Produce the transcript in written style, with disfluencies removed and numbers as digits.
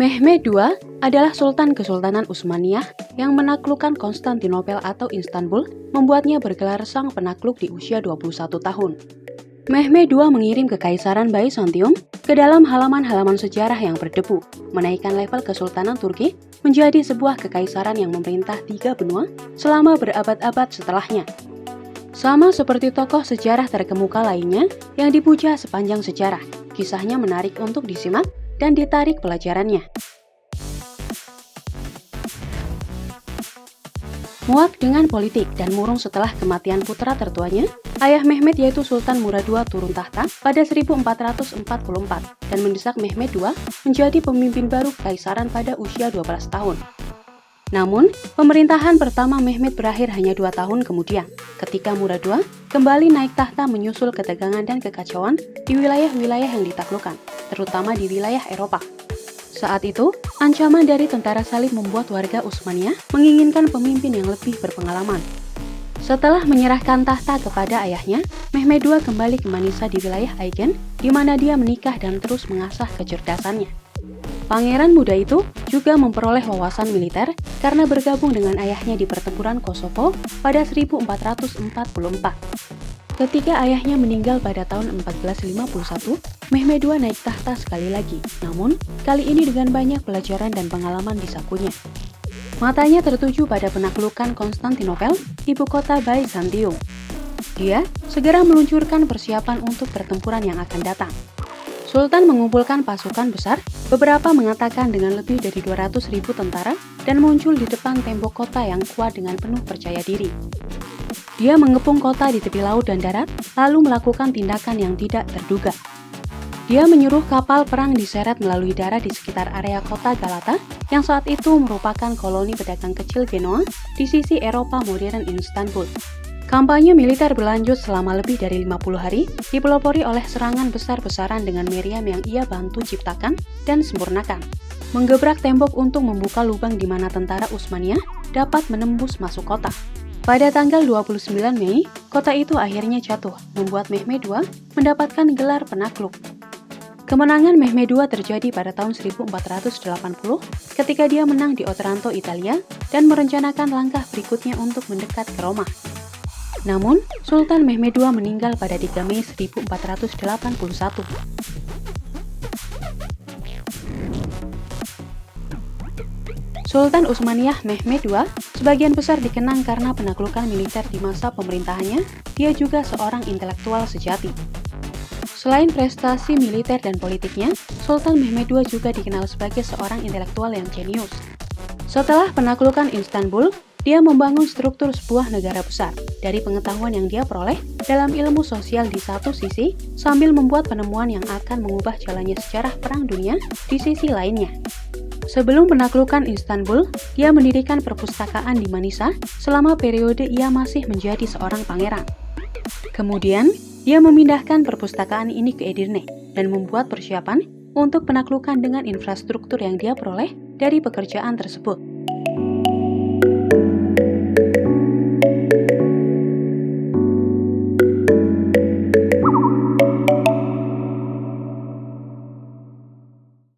Mehmed II adalah Sultan Kesultanan Utsmaniyah yang menaklukkan Konstantinopel atau Istanbul, membuatnya bergelar sang penakluk di usia 21 tahun. Mehmed II mengirim Kekaisaran Byzantium ke dalam halaman-halaman sejarah yang berdebu, menaikkan level Kesultanan Turki menjadi sebuah kekaisaran yang memerintah 3 benua selama berabad-abad setelahnya. Sama seperti tokoh sejarah terkemuka lainnya yang dipuja sepanjang sejarah, kisahnya menarik untuk disimak dan ditarik pelajarannya. Muak dengan politik dan murung setelah kematian putra tertuanya, ayah Mehmed yaitu Sultan Murad II turun tahta pada 1444 dan mendesak Mehmed II menjadi pemimpin baru kekaisaran pada usia 12 tahun. Namun, pemerintahan pertama Mehmed berakhir hanya 2 tahun kemudian, ketika Murad II kembali naik tahta menyusul ketegangan dan kekacauan di wilayah-wilayah yang ditaklukkan, terutama di wilayah Eropa. Saat itu, ancaman dari tentara salib membuat warga Utsmaniyah menginginkan pemimpin yang lebih berpengalaman. Setelah menyerahkan tahta kepada ayahnya, Mehmed II kembali ke Manisa di wilayah Aegean, di mana dia menikah dan terus mengasah kecerdasannya. Pangeran muda itu juga memperoleh wawasan militer karena bergabung dengan ayahnya di pertempuran Kosovo pada 1444. Ketika ayahnya meninggal pada tahun 1451, Mehmed II naik tahta sekali lagi, namun kali ini dengan banyak pelajaran dan pengalaman di sakunya. Matanya tertuju pada penaklukan Konstantinopel, ibu kota Byzantium. Dia segera meluncurkan persiapan untuk pertempuran yang akan datang. Sultan mengumpulkan pasukan besar, beberapa mengatakan dengan lebih dari 200.000 tentara, dan muncul di depan tembok kota yang kuat dengan penuh percaya diri. Dia mengepung kota di tepi laut dan darat, lalu melakukan tindakan yang tidak terduga. Dia menyuruh kapal perang diseret melalui darat di sekitar area kota Galata, yang saat itu merupakan koloni pedagang kecil Genoa di sisi Eropa modern Istanbul. Kampanye militer berlanjut selama lebih dari 50 hari, dipelopori oleh serangan besar-besaran dengan meriam yang ia bantu ciptakan dan sempurnakan. Menggebrak tembok untuk membuka lubang di mana tentara Utsmaniyah dapat menembus masuk kota. Pada tanggal 29 Mei, kota itu akhirnya jatuh, membuat Mehmed II mendapatkan gelar penakluk. Kemenangan Mehmed II terjadi pada tahun 1480 ketika dia menang di Otranto, Italia, dan merencanakan langkah berikutnya untuk mendekat ke Roma. Namun, Sultan Mehmed II meninggal pada 3 Mei 1481. Sultan Utsmaniyah Mehmed II sebagian besar dikenang karena penaklukan militer di masa pemerintahannya. Dia juga seorang intelektual sejati. Selain prestasi militer dan politiknya, Sultan Mehmed II juga dikenal sebagai seorang intelektual yang jenius. Setelah penaklukan Istanbul, dia membangun struktur sebuah negara besar dari pengetahuan yang dia peroleh dalam ilmu sosial di satu sisi, sambil membuat penemuan yang akan mengubah jalannya sejarah perang dunia di sisi lainnya. Sebelum penaklukan Istanbul, dia mendirikan perpustakaan di Manisa selama periode ia masih menjadi seorang pangeran. Kemudian, dia memindahkan perpustakaan ini ke Edirne dan membuat persiapan untuk penaklukan dengan infrastruktur yang dia peroleh dari pekerjaan tersebut.